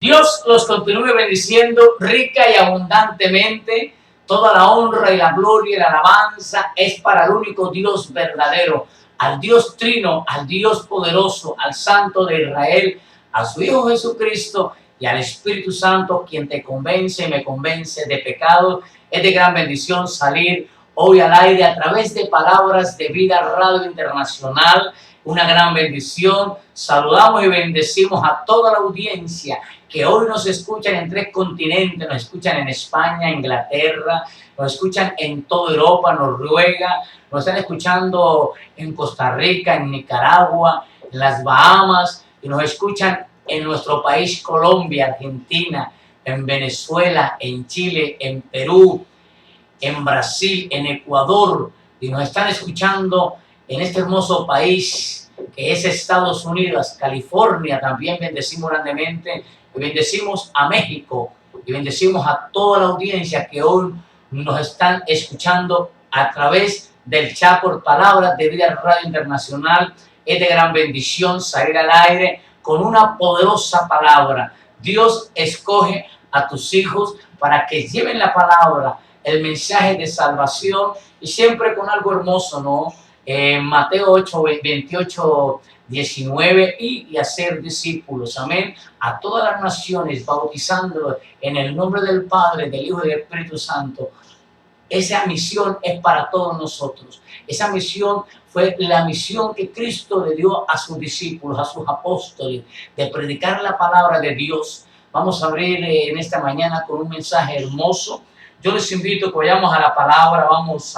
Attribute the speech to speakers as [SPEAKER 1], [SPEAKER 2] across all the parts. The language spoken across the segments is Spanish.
[SPEAKER 1] Dios los continúe bendiciendo rica y abundantemente. Toda la honra y la gloria y la alabanza es para el único Dios verdadero, al Dios trino, al Dios poderoso, al Santo de Israel, a su Hijo Jesucristo y al Espíritu Santo, quien te convence y me convence de pecado. Es de gran bendición salir hoy al aire a través de Palabras de Vida Radio Internacional. Una gran bendición. Saludamos y bendecimos a toda la audiencia que hoy nos escuchan en 3 continentes, nos escuchan en España, Inglaterra, nos escuchan en toda Europa, Noruega, nos están escuchando en Costa Rica, en Nicaragua, en las Bahamas, y nos escuchan en nuestro país Colombia, Argentina, en Venezuela, en Chile, en Perú, en Brasil, en Ecuador, y nos están escuchando en este hermoso país que es Estados Unidos, California. También bendecimos grandemente y bendecimos a México y bendecimos a toda la audiencia que hoy nos están escuchando a través del chat por Palabras de Vida Radio Internacional. Es de gran bendición salir al aire con una poderosa palabra. Dios escoge a tus hijos para que lleven la palabra, el mensaje de salvación, y siempre con algo hermoso, ¿no? Mateo 8, 28, 19, y hacer discípulos, amén, a todas las naciones, bautizándolos en el nombre del Padre, del Hijo y del Espíritu Santo. Esa misión es para todos nosotros. Esa misión fue la misión que Cristo le dio a sus discípulos, a sus apóstoles, de predicar la palabra de Dios. Vamos a abrir en esta mañana con un mensaje hermoso. Yo les invito a que vayamos a la palabra. Vamos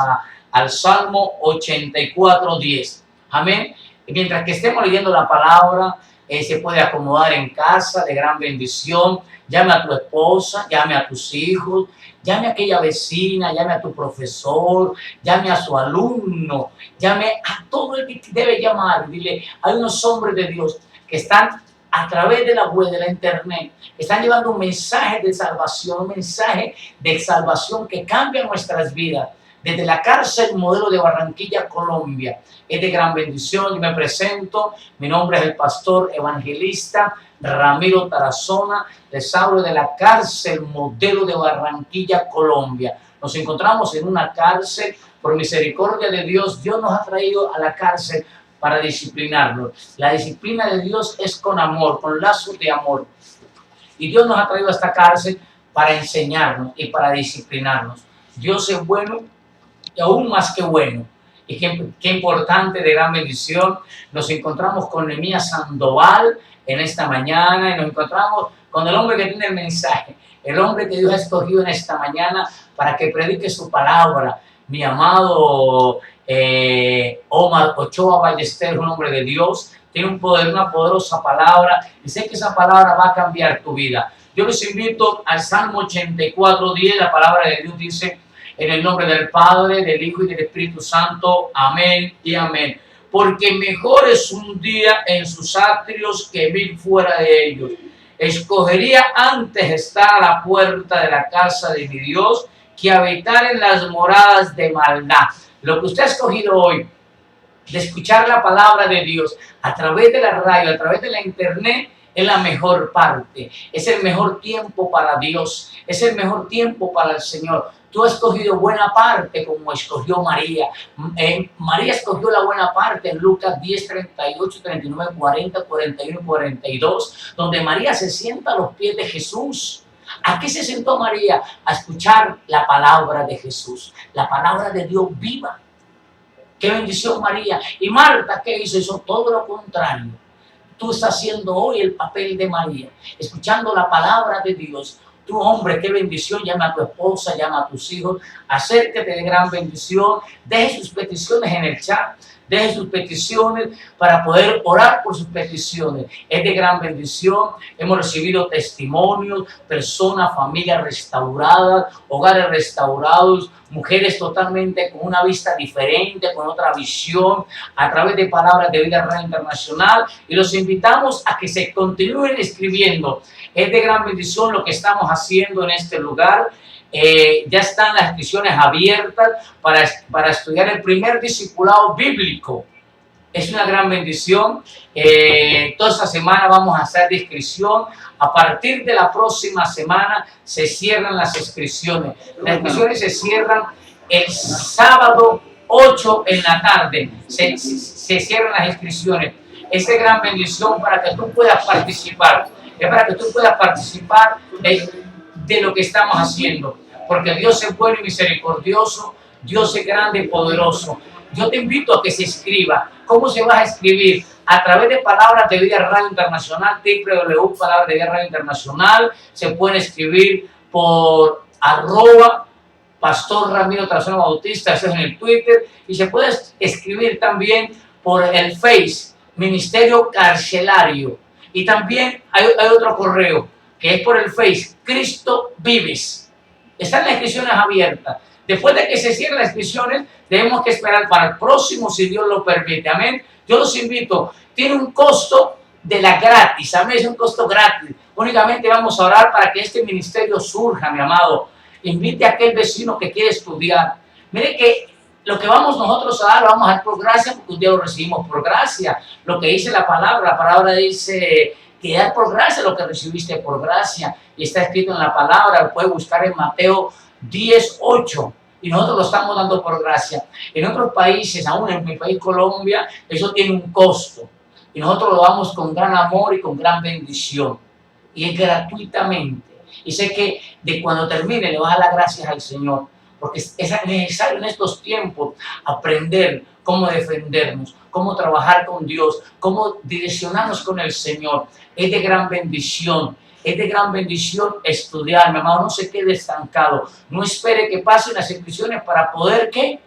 [SPEAKER 1] al Salmo 84, 10. Amén. Y mientras que estemos leyendo la palabra, se puede acomodar en casa, de gran bendición. Llame a tu esposa, llame a tus hijos, llame a aquella vecina, llame a tu profesor, llame a su alumno, llame a todo el que debe llamar. Dile, hay unos hombres de Dios que están a través de la web, de la internet, están llevando un mensaje de salvación, un mensaje de salvación que cambia nuestras vidas. Desde la cárcel Modelo de Barranquilla, Colombia. Es de gran bendición. Yo me presento. Mi nombre es el pastor evangelista Ramiro Tarazona. Les hablo de la cárcel Modelo de Barranquilla, Colombia. Nos encontramos en una cárcel. Por misericordia de Dios, Dios nos ha traído a la cárcel para disciplinarnos. La disciplina de Dios es con amor, con lazos de amor. Y Dios nos ha traído a esta cárcel para enseñarnos y para disciplinarnos. Dios es bueno y aún más que bueno. Y qué importante, de gran bendición. Nos encontramos con Nehemías Sandoval en esta mañana, y nos encontramos con el hombre que tiene el mensaje, el hombre que Dios ha escogido en esta mañana para que predique su palabra. Mi amado Omar Ochoa Ballester, un hombre de Dios, tiene un poder, una poderosa palabra, y sé que esa palabra va a cambiar tu vida. Yo les invito al Salmo 84, 10. La palabra de Dios dice: en el nombre del Padre, del Hijo y del Espíritu Santo. Amén y amén. Porque mejor es un día en sus atrios que 1000 fuera de ellos. Escogería antes estar a la puerta de la casa de mi Dios que habitar en las moradas de maldad. Lo que usted ha escogido hoy, de escuchar la palabra de Dios a través de la radio, a través de la internet, es la mejor parte. Es el mejor tiempo para Dios. Es el mejor tiempo para el Señor. Tú has escogido buena parte, como escogió María. María escogió la buena parte en Lucas 10, 38, 39, 40, 41 y 42, donde María se sienta a los pies de Jesús. ¿A qué se sentó María? A escuchar la palabra de Jesús, la palabra de Dios viva. ¡Qué bendición, María! Y Marta, ¿qué hizo? Hizo todo lo contrario. Tú estás haciendo hoy el papel de María, escuchando la palabra de Dios. Tu hombre, qué bendición. Llama a tu esposa, llama a tus hijos, acércate de gran bendición. Deje sus peticiones en el chat, deje sus peticiones para poder orar por sus peticiones. Es de gran bendición. Hemos recibido testimonios, personas, familias restauradas, hogares restaurados, mujeres totalmente con una vista diferente, con otra visión, a través de Palabras de Vida Radio Internacional. Y los invitamos a que se continúen escribiendo. Es de gran bendición lo que estamos haciendo en este lugar. Ya están las inscripciones abiertas para estudiar el primer discipulado bíblico Es una gran bendición. Toda esta semana vamos a hacer de inscripción. A partir de la próxima semana se cierran las inscripciones. Las inscripciones se cierran el sábado 8 en la tarde. Se cierran las inscripciones. Es de gran bendición para que tú puedas participar. Es para que tú puedas participar de lo que estamos haciendo. Porque Dios es bueno y misericordioso. Dios es grande y poderoso. Yo te invito a que se inscriba. ¿Cómo se va a escribir? A través de Palabras de Vida Radio Internacional, www.Palabras de Vida Radio Internacional. Se puede escribir por @Pastor Ramiro Tarazona Bautista, eso es en el Twitter. Y se puede escribir también por el Face, Ministerio Carcelario. Y también hay otro correo, que es por el Face, Cristo Vives. Están las inscripciones abiertas. Después de que se cierren las inscripciones, tenemos que esperar para el próximo, si Dios lo permite. Amén. Yo los invito. Tiene un costo de la gratis. Amén. Es un costo gratis. Únicamente vamos a orar para que este ministerio surja, mi amado. Invite a aquel vecino que quiere estudiar. Mire que lo que vamos nosotros a dar, lo vamos a dar por gracia, porque un día lo recibimos por gracia. Lo que dice la palabra dice que dar por gracia lo que recibiste por gracia. Y está escrito en la palabra, lo puede buscar en Mateo 10:8, y nosotros lo estamos dando por gracia. En otros países, aún en mi país Colombia, eso tiene un costo, y nosotros lo damos con gran amor y con gran bendición, y es gratuitamente. Y sé que de cuando termine le vas a dar las gracias al Señor, porque es necesario en estos tiempos aprender cómo defendernos, cómo trabajar con Dios, cómo direccionarnos con el Señor. Es de gran bendición. Es de gran bendición estudiar, mi amado. No se quede estancado. No espere que pasen las inscripciones para poder, ¿qué?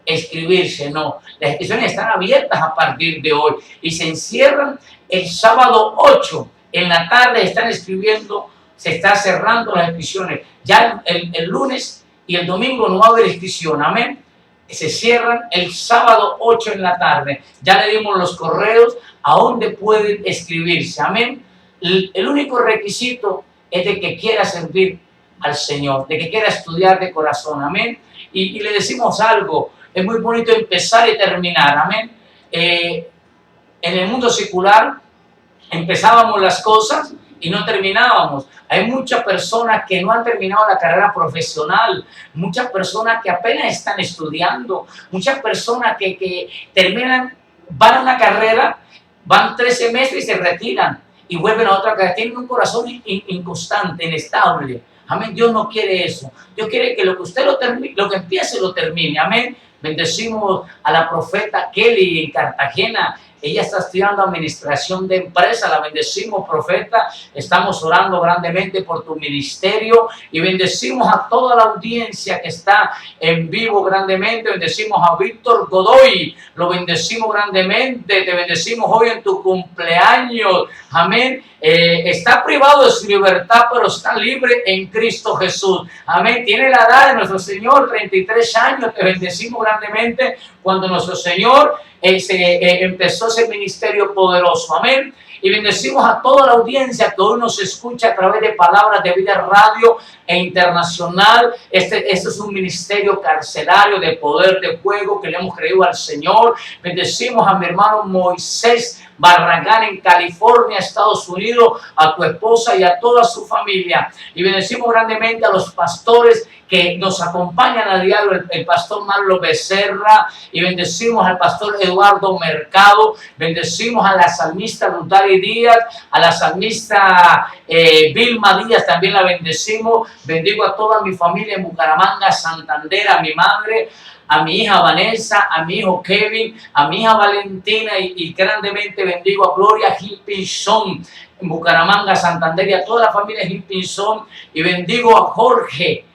[SPEAKER 1] Escribirse. No, las inscripciones están abiertas a partir de hoy y se encierran el sábado 8 en la tarde. Están escribiendo, se está cerrando las inscripciones. Ya el lunes y el domingo no va a haber inscripción. Amén. Se cierran el sábado 8 en la tarde. Ya le dimos los correos a donde pueden escribirse. Amén. El único requisito es de que quiera servir al Señor, de que quiera estudiar de corazón, amén. Y le decimos algo, es muy bonito empezar y terminar, amén. En el mundo secular empezábamos las cosas y no terminábamos. Hay muchas personas que no han terminado la carrera profesional, muchas personas que apenas están estudiando, muchas personas que terminan, van a una carrera, van 3 semestres y se retiran. Y vuelven a otra carrera. Tienen un corazón inconstante, inestable. Amén. Dios no quiere eso. Dios quiere que lo que usted lo que empiece lo termine. Amén. Bendecimos a la profeta Kelly en Cartagena. Ella está estudiando administración de empresa. La bendecimos, profeta. Estamos orando grandemente por tu ministerio y bendecimos a toda la audiencia que está en vivo grandemente. Bendecimos a Víctor Godoy. Lo bendecimos grandemente. Te bendecimos hoy en tu cumpleaños. Amén. Está privado de su libertad, pero está libre en Cristo Jesús. Amén. Tiene la edad de nuestro Señor, 33 años. Te bendecimos grandemente cuando nuestro Señor empezó ese ministerio poderoso. Amén. Y bendecimos a toda la audiencia que hoy nos escucha a través de Palabras de Vida Radio e Internacional. Este es un ministerio carcelario de poder de fuego que le hemos creído al Señor. Bendecimos a mi hermano Moisés Barragán en California, Estados Unidos, a tu esposa y a toda su familia. Y bendecimos grandemente a los pastores que nos acompañan a diario, el pastor Marlo Becerra, y bendecimos al pastor Eduardo Mercado, bendecimos a la salmista Rutari Díaz, a la salmista Vilma Díaz, también la bendecimos. Bendigo a toda mi familia en Bucaramanga, Santander, a mi madre, a mi hija Vanessa, a mi hijo Kevin, a mi hija Valentina y grandemente bendigo a Gloria Gil Pinzón en Bucaramanga, Santander y a toda la familia Gil Pinzón y bendigo a Jorge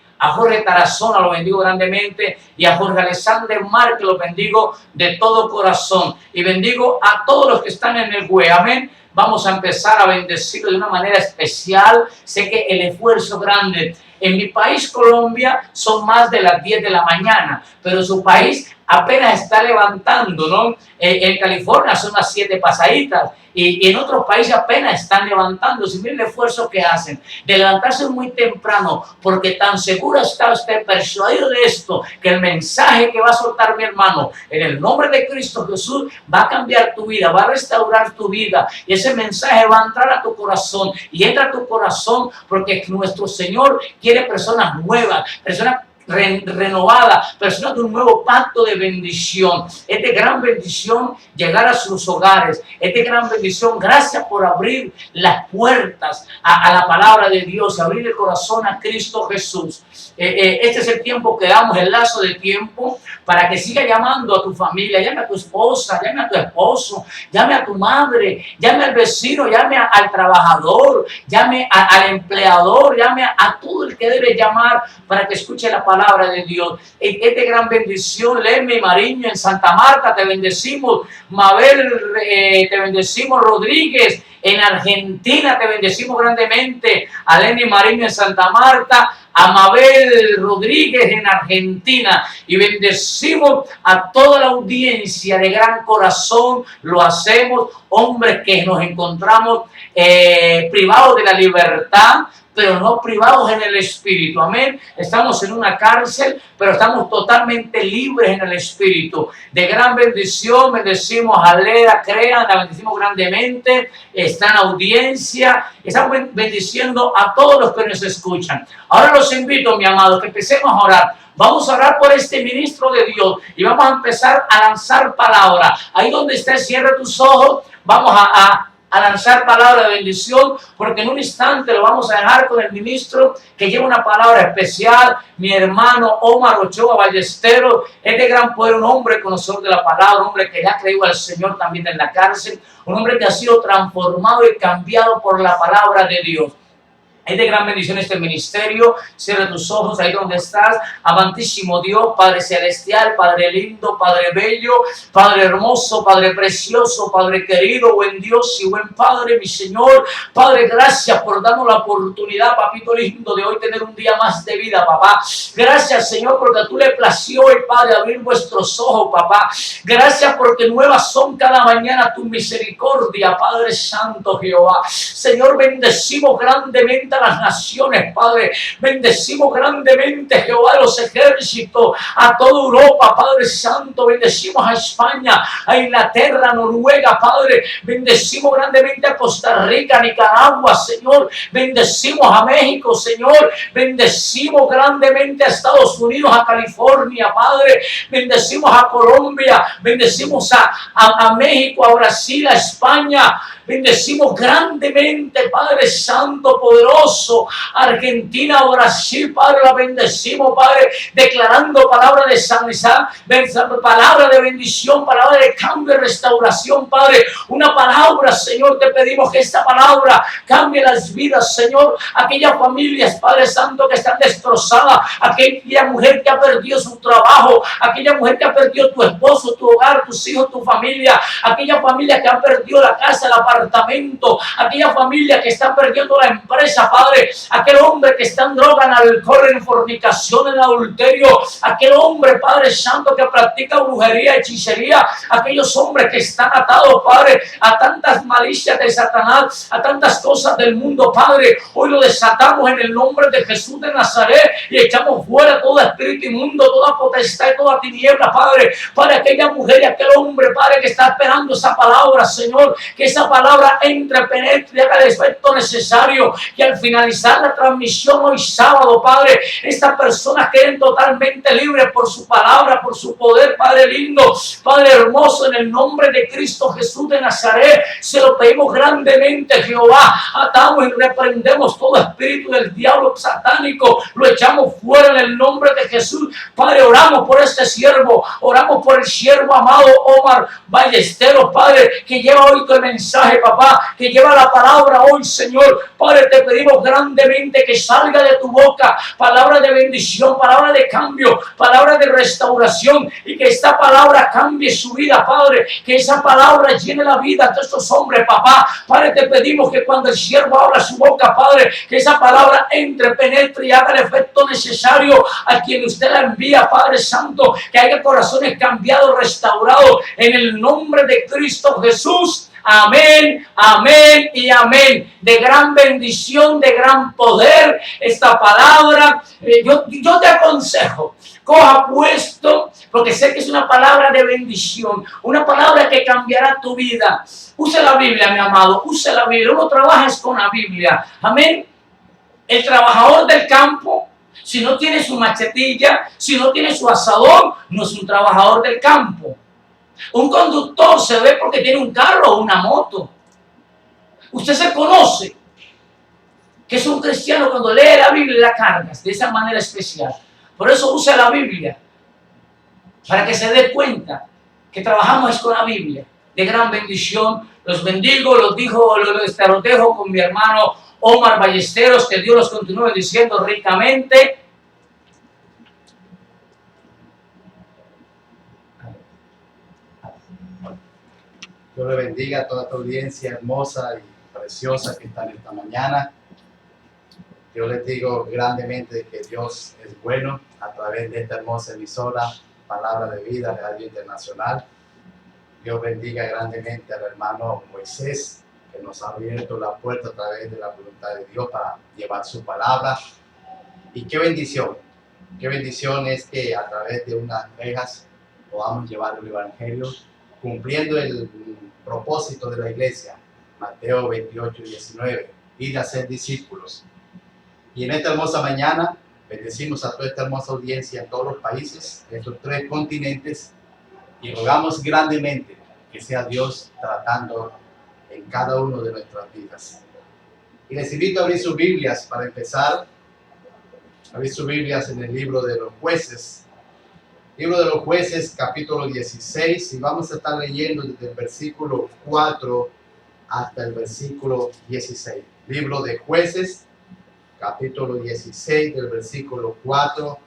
[SPEAKER 1] Tarazona, lo bendigo grandemente y a Jorge Alexander Mar, que lo bendigo de todo corazón y bendigo a todos los que están en el web, amén. Vamos a empezar a bendecirlo de una manera especial. Sé que el esfuerzo grande en mi país, Colombia, son más de las 10 de la mañana, pero en su país apenas está levantando, ¿no? En California son las 7 pasaditas y en otros países apenas están levantando. Si miren el esfuerzo que hacen de levantarse muy temprano, porque tan seguro está usted, persuadido de esto, que el mensaje que va a soltar mi hermano en el nombre de Cristo Jesús va a cambiar tu vida, va a restaurar tu vida, y ese mensaje va a entrar a tu corazón, y entra a tu corazón porque nuestro Señor quiere personas nuevas, personas renovada, personas de un nuevo pacto de bendición. Es de gran bendición llegar a sus hogares. Es de gran bendición. Gracias por abrir las puertas a la palabra de Dios, abrir el corazón a Cristo Jesús. Este es el tiempo que damos, el lazo de tiempo, para que siga llamando a tu familia, llame a tu esposa, llame a tu esposo, llame a tu madre, llame al vecino, llame al trabajador, llame al empleador, llame a todo el que debe llamar para que escuche la palabra de Dios. Es de gran bendición. Lemmy Mariño en Santa Marta, te bendecimos. Mabel, te bendecimos. Rodríguez en Argentina, te bendecimos grandemente. A Lenny Mariño en Santa Marta, a Mabel Rodríguez en Argentina, y bendecimos a toda la audiencia de gran corazón. Lo hacemos, hombres que nos encontramos privados de la libertad, pero no privados en el espíritu. Amén. Estamos en una cárcel, pero estamos totalmente libres en el espíritu. De gran bendición, bendecimos a Leda, crean, la bendecimos grandemente. Está en audiencia. Estamos bendiciendo a todos los que nos escuchan. Ahora los invito, mi amado, que empecemos a orar. Vamos a orar por este ministro de Dios y vamos a empezar a lanzar palabra. Ahí donde estés, cierra tus ojos. Vamos a lanzar palabra de bendición, porque en un instante lo vamos a dejar con el ministro que lleva una palabra especial. Mi hermano Omar Ochoa Ballesteros es de gran poder, un hombre conocedor de la palabra, un hombre que le ha creído al Señor también en la cárcel, un hombre que ha sido transformado y cambiado por la palabra de Dios. Es de gran bendición este ministerio. Cierra tus ojos ahí donde estás. Amantísimo Dios, Padre celestial, Padre lindo, Padre bello, Padre hermoso, Padre precioso, Padre querido, buen Dios y buen Padre, mi Señor. Padre, gracias por darnos la oportunidad, papito lindo, de hoy tener un día más de vida, papá. Gracias, Señor, porque a tú le plació hoy, Padre, abrir vuestros ojos, papá. Gracias porque nuevas son cada mañana tu misericordia, Padre Santo Jehová. Señor, bendecimos grandemente a las naciones, Padre. Bendecimos grandemente, Jehová de los ejércitos, a toda Europa, Padre Santo. Bendecimos a España, a Inglaterra, a Noruega, Padre. Bendecimos grandemente a Costa Rica, a Nicaragua, Señor. Bendecimos a México, Señor. Bendecimos grandemente a Estados Unidos, a California, Padre. Bendecimos a Colombia. Bendecimos a México, a Brasil, a España. Bendecimos grandemente, Padre Santo, poderoso, Argentina, Brasil, Padre, la bendecimos, Padre, declarando palabra de sanidad, palabra de bendición, palabra de cambio y restauración, Padre. Una palabra, Señor, te pedimos que esta palabra cambie las vidas, Señor. Aquellas familias, Padre Santo, que están destrozadas, aquella mujer que ha perdido su trabajo, aquella mujer que ha perdido tu esposo, tu hogar, tus hijos, tu familia, aquella familia que ha perdido la casa, la apartamento, aquella familia que está perdiendo la empresa, Padre, aquel hombre que está en droga, en alcohol, en fornicación, en adulterio, aquel hombre, Padre Santo, que practica brujería, hechicería, aquellos hombres que están atados, Padre, a tantas malicias de Satanás, a tantas cosas del mundo, Padre. Hoy lo desatamos en el nombre de Jesús de Nazaret y echamos fuera todo espíritu inmundo, toda potestad y toda tiniebla, Padre, para aquella mujer y aquel hombre, Padre, que está esperando esa palabra, Señor, que esa palabra entre, penetre y haga el efecto necesario, que al finalizar la transmisión hoy sábado, Padre, estas personas queden totalmente libres por su palabra, por su poder, Padre lindo, Padre hermoso, en el nombre de Cristo Jesús de Nazaret, se lo pedimos grandemente, Jehová. Atamos y reprendemos todo espíritu del diablo satánico, lo echamos fuera en el nombre de Jesús. Padre, oramos por este siervo, oramos por el siervo amado Omar Ballesteros, Padre, que lleva hoy tu mensaje, papá, que lleva la palabra hoy, Señor. Padre, te pedimos grandemente que salga de tu boca palabra de bendición, palabra de cambio, palabra de restauración, y que esta palabra cambie su vida, Padre, que esa palabra llene la vida de estos hombres, papá. Padre, te pedimos que cuando el siervo abra su boca, Padre, que esa palabra entre, penetre y haga el efecto necesario a quien usted la envía, Padre Santo, que haya corazones cambiados, restaurados, en el nombre de Cristo Jesús. Amén, amén y amén. De gran bendición, de gran poder esta palabra. Yo te aconsejo, coja puesto, porque sé que es una palabra de bendición, una palabra que cambiará tu vida. Use la Biblia, mi amado, use la Biblia. Uno trabaja con la Biblia. Amén. El trabajador del campo, si no tiene su machetilla, si no tiene su asadón, no es un trabajador del campo. Un conductor se ve porque tiene un carro o una moto. Usted se conoce que es un cristiano cuando lee la Biblia y la cargas de esa manera especial. Por eso use la Biblia, para que se dé cuenta que trabajamos con la Biblia. De gran bendición, los bendigo, los dejo con mi hermano Omar Ballesteros, que Dios los continúe bendiciendo ricamente.
[SPEAKER 2] Dios le bendiga a toda esta audiencia hermosa y preciosa que está en esta mañana. Yo les digo grandemente que Dios es bueno a través de esta hermosa emisora, Palabra de Vida, Radio Internacional. Dios bendiga grandemente al hermano Moisés, que nos ha abierto la puerta a través de la voluntad de Dios para llevar su palabra. Y qué bendición es que a través de unas rejas podamos llevar el Evangelio, cumpliendo el propósito de la iglesia, Mateo 28 y 19, ir a ser discípulos. Y en esta hermosa mañana bendecimos a toda esta hermosa audiencia en todos los países, en estos 3 continentes, y rogamos grandemente que sea Dios tratando en cada uno de nuestras vidas. Y les invito a abrir sus Biblias para empezar. Abrir sus Biblias en el libro de los Jueces. Libro de los Jueces, capítulo 16, y vamos a estar leyendo desde el versículo 4 hasta el versículo 16. Libro de Jueces, capítulo 16, del versículo 4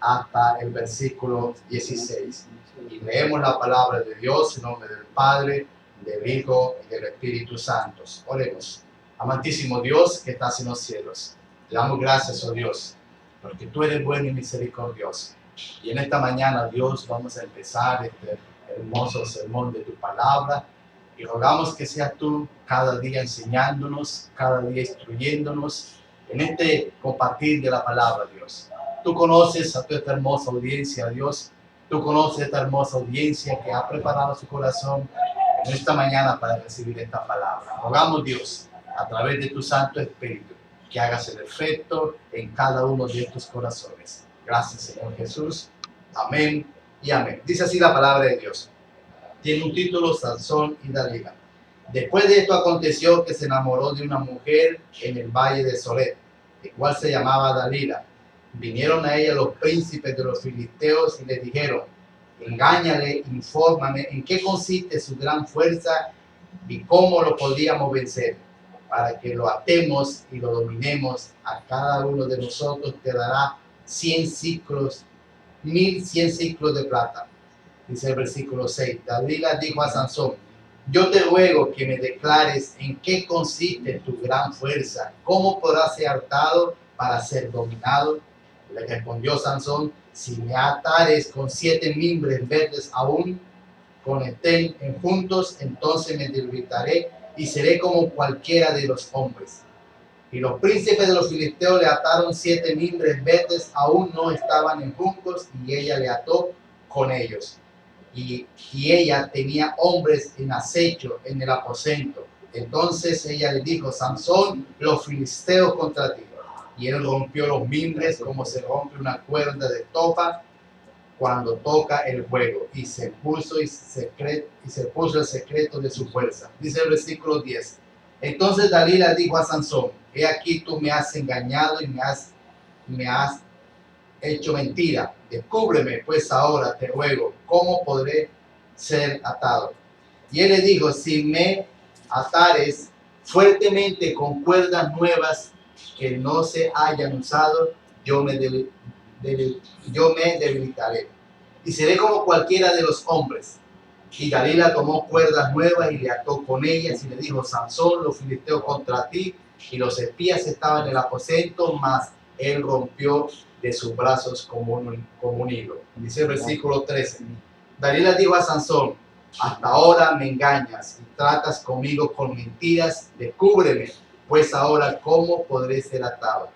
[SPEAKER 2] hasta el versículo 16. Y leemos la palabra de Dios en nombre del Padre, del Hijo y del Espíritu Santo. Oremos. Amantísimo Dios que estás en los cielos, te damos gracias, oh Dios, porque tú eres bueno y misericordioso. Y en esta mañana, Dios, vamos a empezar este hermoso sermón de tu palabra, y rogamos que seas tú cada día enseñándonos, cada día instruyéndonos en este compartir de la palabra, Dios. Tú conoces a toda esta hermosa audiencia, Dios. Tú conoces esta hermosa audiencia que ha preparado su corazón en esta mañana para recibir esta palabra. Rogamos, Dios, a través de tu Santo Espíritu, que hagas el efecto en cada uno de estos corazones. Gracias, Señor Jesús. Amén y amén. Dice así la palabra de Dios. Tiene un título: Sansón y Dalila. Después de esto aconteció que se enamoró de una mujer en el valle de Soret, el cual se llamaba Dalila. Vinieron a ella los príncipes de los filisteos y le dijeron: engáñale, infórmame en qué consiste su gran fuerza y cómo lo podríamos vencer, para que lo atemos y lo dominemos. A cada uno de nosotros te dará 100 ciclos, 1100 ciclos de plata. Dice el versículo 6. Dalila dijo a Sansón: yo te ruego que me declares en qué consiste tu gran fuerza, cómo podrás ser hartado para ser dominado. Le respondió Sansón: si me atares con 7 mimbres verdes aún, con estén juntos, entonces me debilitaré y seré como cualquiera de los hombres. Y los príncipes de los filisteos le ataron 7 mimbres verdes, aún no estaban enjuncos, y ella le ató con ellos. Y ella tenía hombres en acecho en el aposento. Entonces ella le dijo: Sansón, los filisteos contra ti. Y él rompió los mimbres como se rompe una cuerda de topa cuando toca el fuego, y se puso el secreto de su fuerza. Dice el versículo 10. Entonces Dalila dijo a Sansón: he aquí tú me has engañado y me has hecho mentira. Descúbreme pues ahora, te ruego, cómo podré ser atado. Y él le dijo: si me atares fuertemente con cuerdas nuevas que no se hayan usado, yo me debilitaré y seré como cualquiera de los hombres. Y Dalila tomó cuerdas nuevas y le ató con ellas y le dijo: Sansón, los filisteos contra ti. Y los espías estaban en el aposento, mas él rompió de sus brazos como un hilo. Dice el versículo 13. Dalila dijo a Sansón: hasta ahora me engañas y tratas conmigo con mentiras, descúbreme, pues ahora cómo podré ser atado.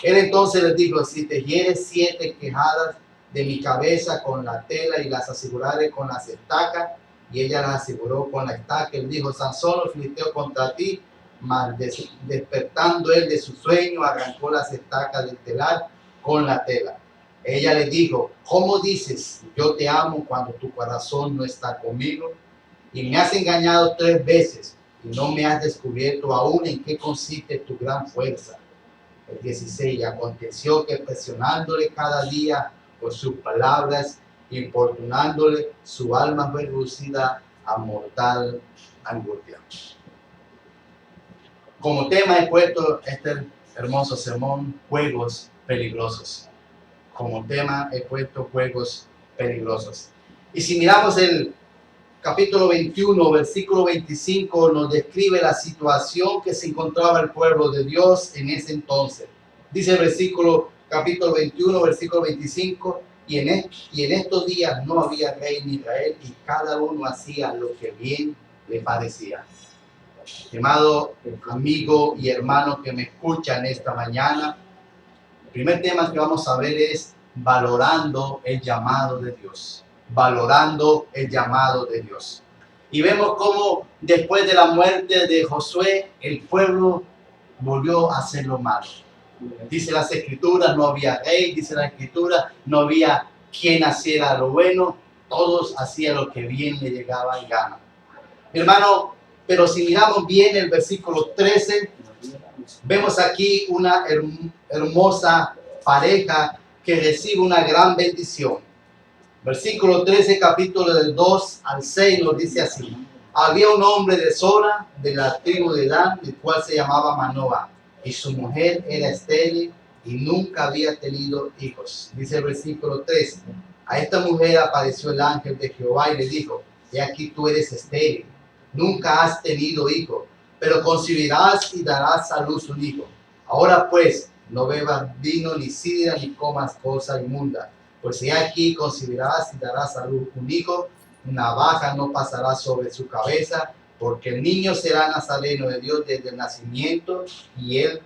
[SPEAKER 2] Él entonces les dijo: si te hieres 7 quejadas de mi cabeza con la tela y las aseguraré con las estacas. Y ella las aseguró con la estaca. Él dijo: Sansón, los filisteos contra ti. Mas despertando él de su sueño, arrancó las estacas del telar con la tela. Ella le dijo: ¿cómo dices yo te amo cuando tu corazón no está conmigo? Y me has engañado 3 veces y no me has descubierto aún en qué consiste tu gran fuerza. El 16. Aconteció que presionándole cada día por sus palabras, importunándole, su alma fue reducida a mortal angustia. Como tema he puesto este hermoso sermón: juegos peligrosos. Como tema he puesto juegos peligrosos. Y si miramos el capítulo 21, versículo 25, nos describe la situación que se encontraba el pueblo de Dios en ese entonces. Dice el versículo, capítulo 21, versículo 25, y en estos días no había rey en Israel, y cada uno hacía lo que bien le parecía. Estimado amigo y hermano que me escuchan esta mañana, el primer tema que vamos a ver es valorando el llamado de Dios. Valorando el llamado de Dios. Y vemos cómo después de la muerte de Josué, el pueblo volvió a hacer lo malo. Dice las escrituras, no había rey, dice la escritura, no había quien hiciera lo bueno, todos hacían lo que bien le llegaba en gana. Hermano, pero si miramos bien el versículo 13, vemos aquí una hermosa pareja que recibe una gran bendición. Versículo 13, capítulo del 2 al 6 nos dice así: había un hombre de Sora, de la tribu de Dan, el cual se llamaba Manoah, y su mujer era estéril y nunca había tenido hijos. Dice el versículo 13: a esta mujer apareció el ángel de Jehová y le dijo: he aquí tú eres estéril, nunca has tenido hijo, pero concebirás y darás a luz un hijo. Ahora pues, no bebas vino ni sidra ni comas cosa inmunda, pues he aquí concebirás y darás a luz un hijo, navaja no pasará sobre su cabeza, porque el niño será nazareno de Dios desde el nacimiento, y él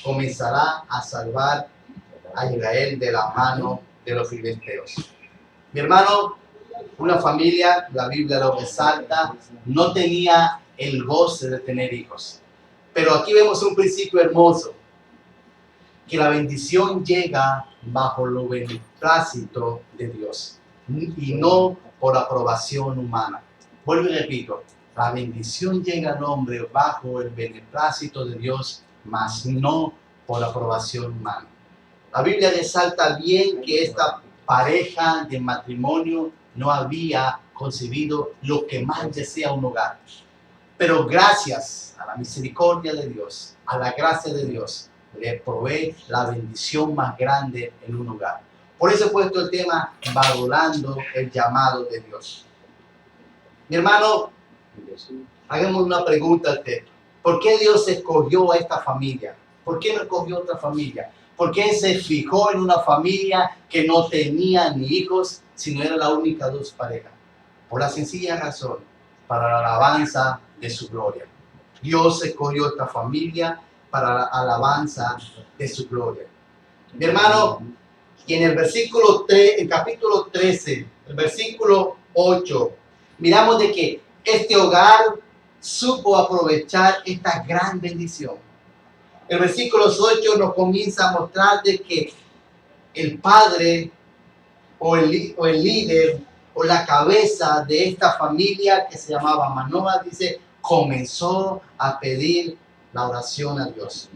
[SPEAKER 2] comenzará a salvar a Israel de la mano de los filisteos. Mi hermano, una familia, la Biblia lo resalta, no tenía el goce de tener hijos. Pero aquí vemos un principio hermoso, que la bendición llega bajo lo beneplácito de Dios y no por aprobación humana. Vuelvo y repito, la bendición llega al hombre bajo el beneplácito de Dios, mas no por aprobación humana. La Biblia resalta bien que esta pareja de matrimonio no había concebido lo que más desea un hogar. Pero gracias a la misericordia de Dios, a la gracia de Dios, le provee la bendición más grande en un hogar. Por eso he puesto el tema valorando el llamado de Dios. Mi hermano, hagamos una pregunta a usted. ¿Por qué Dios escogió a esta familia? ¿Por qué no escogió otra familia? ¿Por qué se fijó en una familia que no tenía ni hijos, sino era la única 2 parejas? Por la sencilla razón, para la alabanza de su gloria. Dios escogió esta familia para la alabanza de su gloria. Mi hermano, y en el versículo 3, el capítulo 13, el versículo 8, miramos de que este hogar supo aprovechar esta gran bendición. El versículo 8 nos comienza a mostrar de que el padre o el líder o la cabeza de esta familia que se llamaba Manoah, dice, comenzó a pedir la oración a Dios.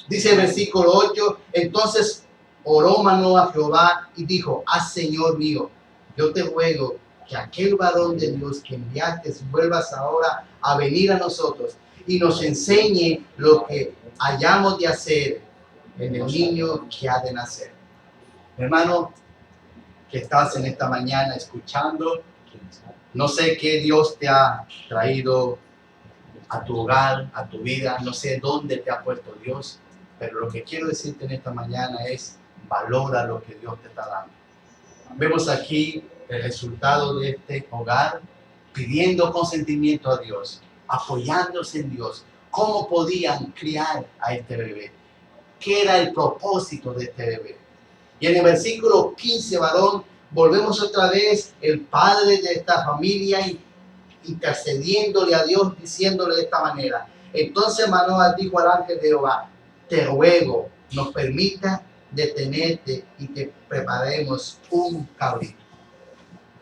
[SPEAKER 2] Dice el versículo 8, entonces oró Manoah a Jehová y dijo: Señor mío, yo te ruego que aquel varón de Dios que enviaste vuelvas ahora a venir a nosotros y nos enseñe lo que hayamos de hacer en el niño que ha de nacer. Hermano, que estás en esta mañana escuchando, no sé qué Dios te ha traído a tu hogar, a tu vida, no sé dónde te ha puesto Dios, pero lo que quiero decirte en esta mañana es: valora lo que Dios te está dando. Vemos aquí el resultado de este hogar pidiendo consentimiento a Dios, apoyándose en Dios. ¿Cómo podían criar a este bebé? ¿Qué era el propósito de este bebé? Y en el versículo 15, varón, volvemos otra vez el padre de esta familia intercediéndole a Dios, diciéndole de esta manera: entonces Manoah dijo al ángel de Jehová: te ruego, nos permita detenerte y te preparemos un cabrito.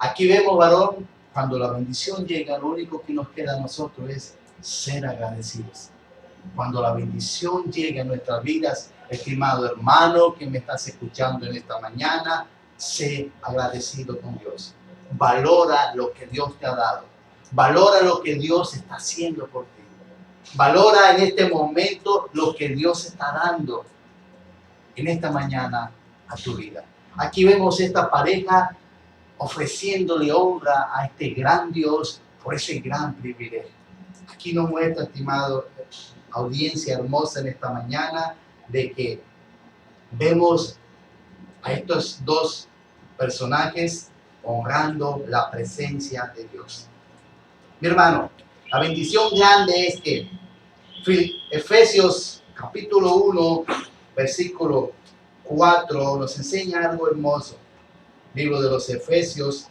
[SPEAKER 2] Aquí vemos, varón, cuando la bendición llega, lo único que nos queda a nosotros es ser agradecidos. Cuando la bendición llega a nuestras vidas, estimado hermano que me estás escuchando en esta mañana, sé agradecido con Dios. Valora lo que Dios te ha dado. Valora lo que Dios está haciendo por ti. Valora en este momento lo que Dios está dando en esta mañana a tu vida. Aquí vemos esta pareja ofreciéndole honra a este gran Dios por ese gran privilegio. Aquí nos muestra, estimado audiencia hermosa, en esta mañana, de que vemos a estos dos personajes honrando la presencia de Dios. Mi hermano, la bendición grande es que Efesios capítulo 1, versículo 4 nos enseña algo hermoso. Libro de los Efesios,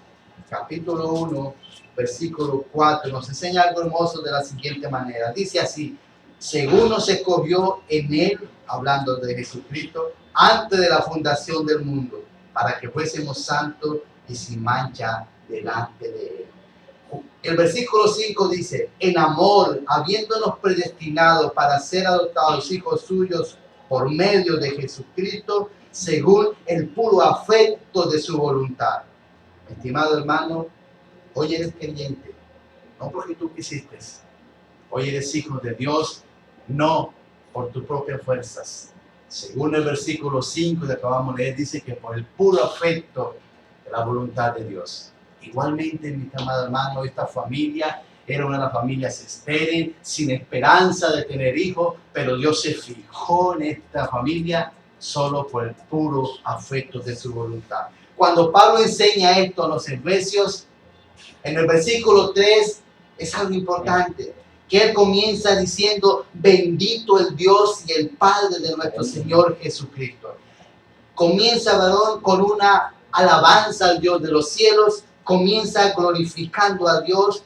[SPEAKER 2] capítulo 1, versículo 4, nos enseña algo hermoso de la siguiente manera. Dice así: según nos escogió en Él, hablando de Jesucristo, antes de la fundación del mundo, para que fuésemos santos y sin mancha delante de Él. El versículo 5 dice: en amor, habiéndonos predestinado para ser adoptados hijos suyos por medio de Jesucristo, según el puro afecto de su voluntad. Estimado hermano, hoy eres creyente, no porque tú quisiste. Hoy eres hijo de Dios, no por tus propias fuerzas. Según el versículo 5 que acabamos de leer, dice que por el puro afecto de la voluntad de Dios. Igualmente, mi amado hermano, esta familia era una de las familias estéril, sin esperanza de tener hijos, pero Dios se fijó en esta familia solo por el puro afecto de su voluntad. Cuando Pablo enseña esto a los efesios, en el versículo 3 es algo importante, que él comienza diciendo: bendito el Dios y el Padre de nuestro Señor Jesucristo. Comienza, varón, con una alabanza al Dios de los cielos, comienza glorificando a Dios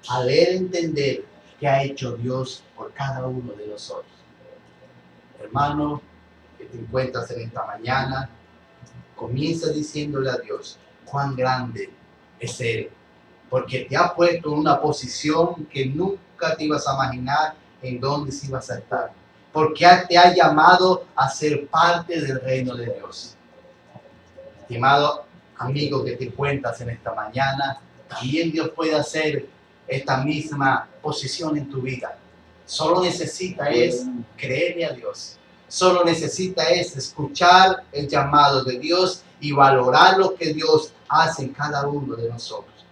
[SPEAKER 2] al entender que ha hecho Dios por cada uno de nosotros. Hermano, que te encuentras en esta mañana, comienza diciéndole a Dios cuán grande es Él, porque te ha puesto en una posición que nunca te ibas a imaginar en dónde se ibas a estar, porque te ha llamado a ser parte del reino de Dios. Estimado amigo que te encuentras en esta mañana, también Dios puede hacer esta misma posición en tu vida. Solo necesita es creerle a Dios. Solo necesita es escuchar el llamado de Dios y valorar lo que Dios hace en cada uno de nosotros.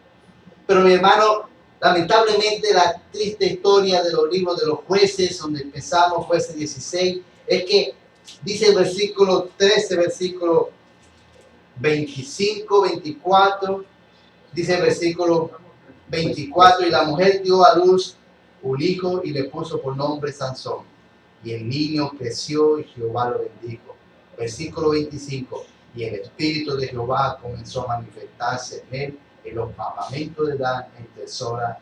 [SPEAKER 2] Pero mi hermano, lamentablemente la triste historia de los libros de los jueces, donde empezamos, jueces 16, es que dice el versículo 13, versículo 25, 24, dice el versículo 24, y la mujer dio a luz un hijo y le puso por nombre Sansón. Y el niño creció y Jehová lo bendijo. Versículo 25, y el espíritu de Jehová comenzó a manifestarse en él en los campamentos de Dan, entre Sora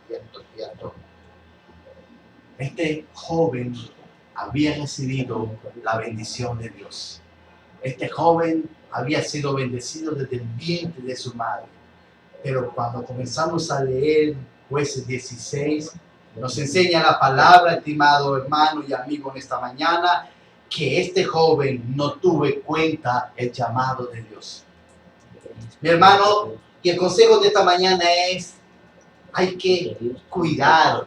[SPEAKER 2] y Ator. Este joven había recibido la bendición de Dios. Este joven había sido bendecido desde el vientre de su madre. Pero cuando comenzamos a leer Jueces 16, nos enseña la palabra, estimado hermano y amigo, en esta mañana, que este joven no tuvo en cuenta el llamado de Dios. Mi hermano, Y el consejo de esta mañana es, hay que cuidar,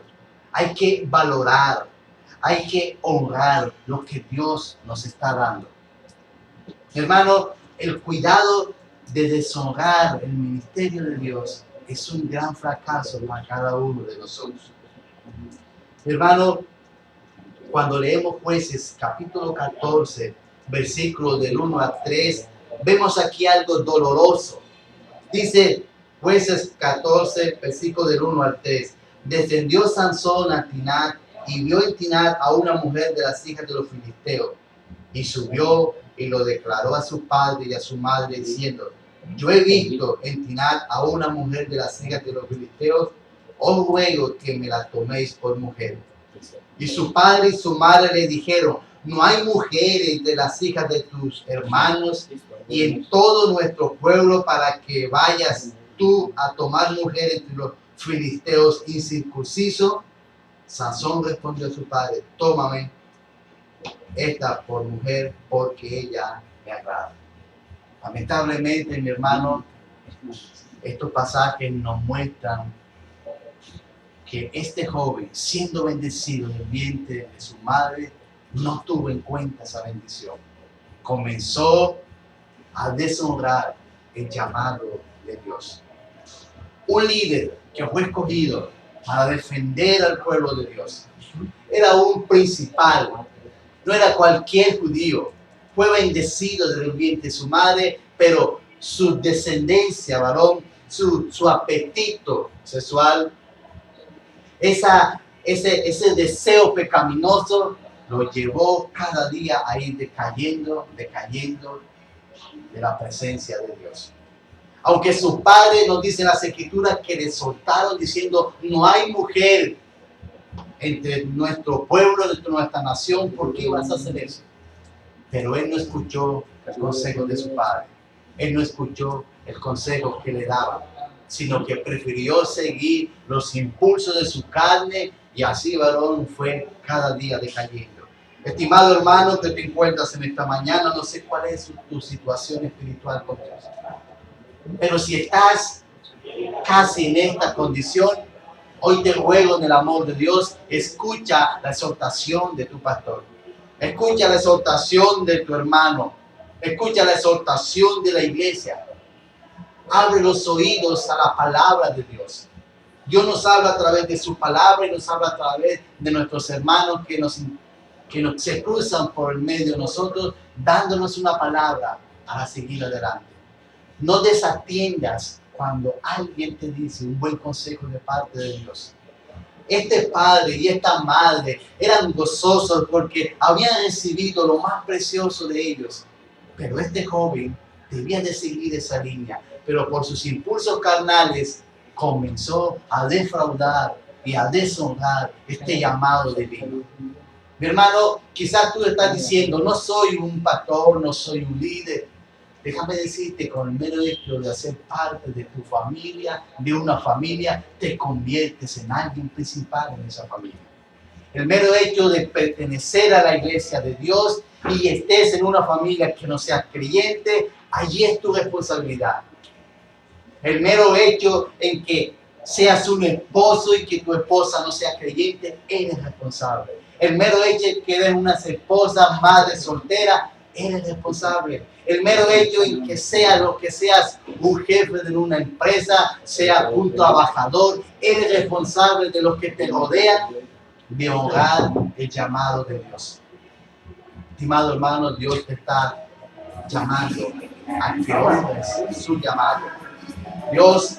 [SPEAKER 2] hay que valorar, hay que honrar lo que Dios nos está dando. Hermano, el cuidado de deshonrar el ministerio de Dios es un gran fracaso para cada uno de nosotros. Hermano, cuando leemos Jueces capítulo 14, versículos del 1 al 3, vemos aquí algo doloroso. Dice Jueces 14, versículo del 1 al 3. Descendió Sansón a Timnat y vio en Timnat a una mujer de las hijas de los filisteos. Y subió y lo declaró a su padre y a su madre diciendo, yo he visto en Timnat a una mujer de las hijas de los filisteos, os ruego que me la toméis por mujer. Y su padre y su madre le dijeron, no hay mujeres de las hijas de tus hermanos y en todo nuestro pueblo para que vayas tú a tomar mujer entre los filisteos incircuncisos. Sansón respondió a su padre, tómame esta por mujer porque ella me agrada. Lamentablemente, mi hermano, estos pasajes nos muestran que este joven, siendo bendecido en el vientre de su madre, no tuvo en cuenta esa bendición. Comenzó a deshonrar el llamado de Dios. Un líder que fue escogido para defender al pueblo de Dios era un principal, no era cualquier judío. Fue bendecido desde el vientre de su madre, pero su descendencia, varón, su apetito sexual, ese deseo pecaminoso lo llevó cada día a ir decayendo de la presencia de Dios. Aunque su padre nos dice en las escrituras que le soltaron diciendo no hay mujer entre nuestro pueblo, entre nuestra nación, ¿por qué vas a hacer eso? Pero él no escuchó el consejo de su padre, él no escuchó el consejo que le daban, sino que prefirió seguir los impulsos de su carne y así, varón, fue cada día decayendo. Estimado hermano que te encuentras en esta mañana, no sé cuál es tu situación espiritual con Dios, pero si estás casi en esta condición, hoy te ruego en el amor de Dios, escucha la exhortación de tu pastor, escucha la exhortación de tu hermano, escucha la exhortación de la iglesia. Abre los oídos a la palabra de Dios. Dios nos habla a través de su palabra y nos habla a través de nuestros hermanos que se cruzan por el medio de nosotros, dándonos una palabra para seguir adelante. No desatiendas cuando alguien te dice un buen consejo de parte de Dios. Este padre y esta madre eran gozosos porque habían recibido lo más precioso de ellos. Pero este joven debía de seguir esa línea. Pero por sus impulsos carnales comenzó a defraudar y a deshonrar este llamado divino. Mi hermano, quizás tú estás diciendo, no soy un pastor, no soy un líder. Déjame decirte, con el mero hecho de hacer parte de tu familia, de una familia, te conviertes en alguien principal en esa familia. El mero hecho de pertenecer a la iglesia de Dios y estés en una familia que no sea creyente, allí es tu responsabilidad. El mero hecho en que seas un esposo y que tu esposa no sea creyente, eres responsable. El mero hecho en que eres una esposa, madre soltera, eres responsable. El mero hecho en que seas lo que seas, un jefe de una empresa, sea un trabajador, eres responsable de los que te rodean, de honrar el llamado de Dios. Estimado hermano, Dios te está llamando a que honres su llamado. Dios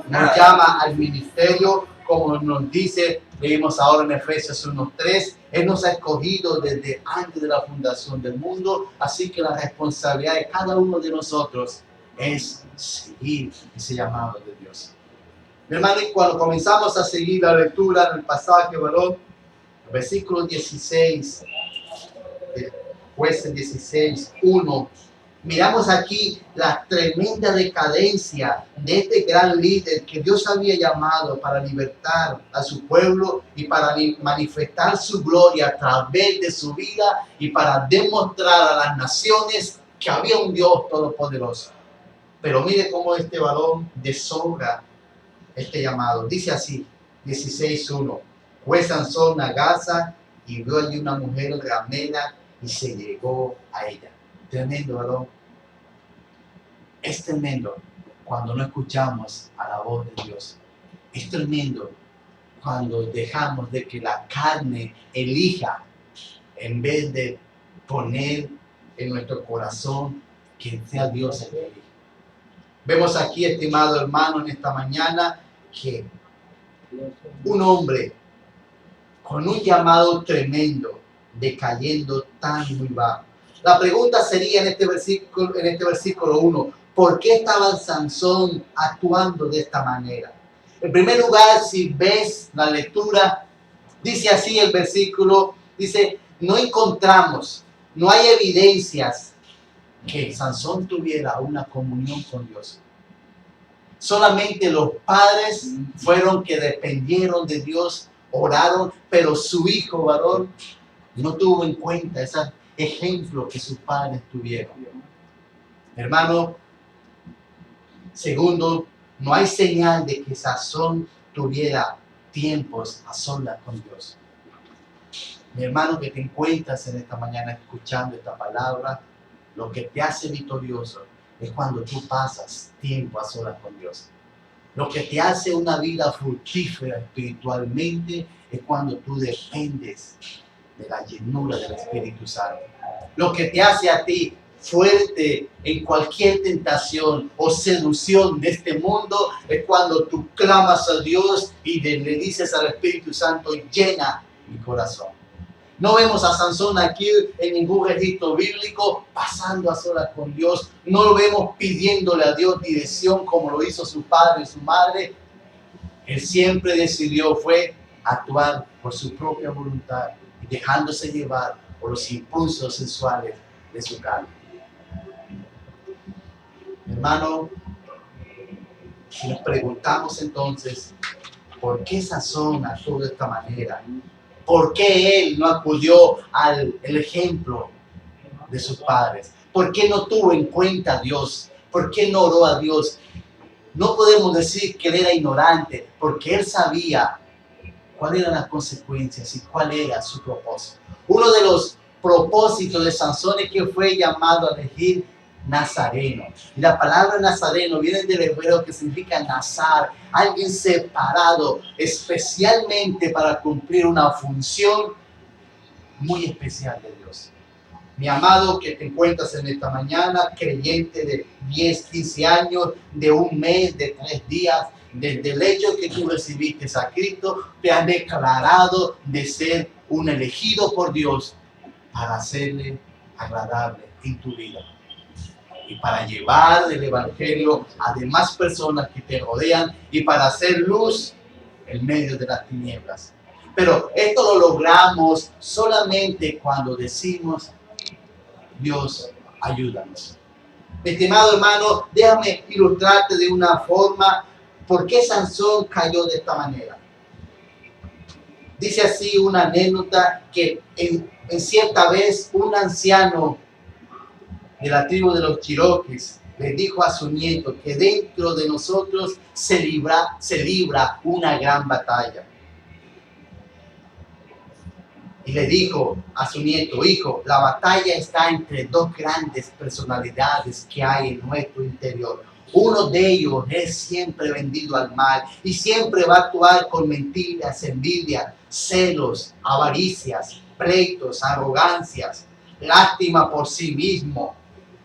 [SPEAKER 2] nos llama al ministerio, como nos dice, leímos ahora en Efesios 1:3, Él nos ha escogido desde antes de la fundación del mundo, así que la responsabilidad de cada uno de nosotros es seguir ese llamado de Dios. Mi hermano, y cuando comenzamos a seguir la lectura en el pasaje, varón, versículo 16, Jueces 16:1, miramos aquí la tremenda decadencia de este gran líder que Dios había llamado para libertar a su pueblo y para manifestar su gloria a través de su vida y para demostrar a las naciones que había un Dios todopoderoso. Pero mire cómo este varón deshonra este llamado. Dice así, 16:1. Fue Sansón a Gaza y vio allí una mujer ramera y se llegó a ella. Tremendo varón. Es tremendo cuando no escuchamos a la voz de Dios. Es tremendo cuando dejamos de que la carne elija en vez de poner en nuestro corazón que sea Dios el que elija. Vemos aquí, estimado hermano, en esta mañana que un hombre con un llamado tremendo decayendo tan muy bajo. La pregunta sería en este versículo 1, ¿por qué estaba Sansón actuando de esta manera? En primer lugar, si ves la lectura, dice así el versículo, dice, no encontramos, no hay evidencias que Sansón tuviera una comunión con Dios. Solamente los padres fueron que dependieron de Dios, oraron, pero su hijo varón no tuvo en cuenta ese ejemplo que sus padres tuvieron. Hermano, segundo, no hay señal de que Sansón tuviera tiempos a solas con Dios. Mi hermano, que te encuentras en esta mañana escuchando esta palabra, lo que te hace victorioso es cuando tú pasas tiempo a solas con Dios. Lo que te hace una vida fructífera espiritualmente es cuando tú dependes de la llenura del Espíritu Santo. Lo que te hace a ti fuerte en cualquier tentación o seducción de este mundo es cuando tú clamas a Dios y le dices al Espíritu Santo, llena mi corazón. No vemos a Sansón aquí en ningún registro bíblico pasando a solas con Dios. No lo vemos pidiéndole a Dios dirección como lo hizo su padre y su madre. Él siempre decidió fue actuar por su propia voluntad y dejándose llevar por los impulsos sensuales de su carne. Hermano, si nos preguntamos entonces, ¿por qué Sansón actuó de esta manera? ¿Por qué él no acudió al ejemplo de sus padres? ¿Por qué no tuvo en cuenta a Dios? ¿Por qué no oró a Dios? No podemos decir que él era ignorante, porque él sabía cuáles eran las consecuencias y cuál era su propósito. Uno de los propósitos de Sansón es que fue llamado a elegir nazareno. Y la palabra nazareno viene del hebreo que significa nazar, alguien separado especialmente para cumplir una función muy especial de Dios. Mi amado, que te encuentras en esta mañana, creyente de 10, 15 años, de un mes, de 3 días, desde el hecho que tú recibiste a Cristo, te han declarado de ser un elegido por Dios para hacerle agradable en tu vida y para llevar el evangelio a demás personas que te rodean y para hacer luz en medio de las tinieblas. Pero esto lo logramos solamente cuando decimos, Dios, ayúdanos. Mi estimado hermano, déjame ilustrarte de una forma por qué Sansón cayó de esta manera. Dice así una anécdota que en cierta vez un anciano de la tribu de los Chiroquis le dijo a su nieto que dentro de nosotros se libra una gran batalla. Y le dijo a su nieto, hijo, la batalla está entre dos grandes personalidades que hay en nuestro interior. Uno de ellos es siempre vendido al mal y siempre va a actuar con mentiras, envidia, celos, avaricias, pleitos, arrogancias, lástima por sí mismo.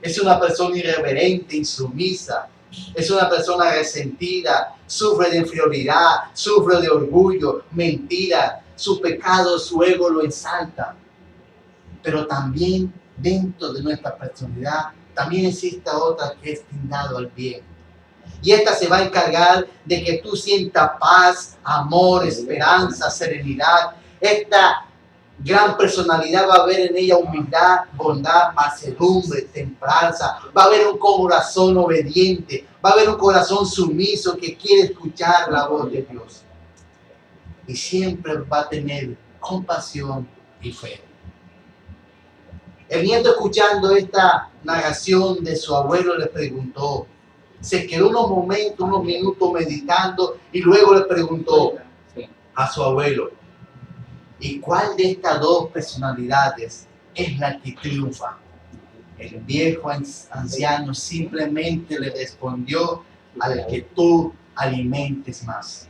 [SPEAKER 2] Es una persona irreverente, insumisa. Es una persona resentida, sufre de inferioridad, sufre de orgullo, mentira. Su pecado, su ego lo ensalta. Pero también dentro de nuestra personalidad, también existe otra que es tindado al bien. Y esta se va a encargar de que tú sientas paz, amor, esperanza, serenidad. Esta gran personalidad va a haber en ella humildad, bondad, mansedumbre, templanza. Va a haber un corazón obediente. Va a haber un corazón sumiso que quiere escuchar la voz de Dios. Y siempre va a tener compasión y fe. El nieto, escuchando esta narración de su abuelo, le preguntó, Se quedó unos momentos, unos minutos meditando y luego le preguntó a su abuelo, ¿y cuál de estas dos personalidades es la que triunfa? El viejo anciano simplemente le respondió, al que tú alimentes más.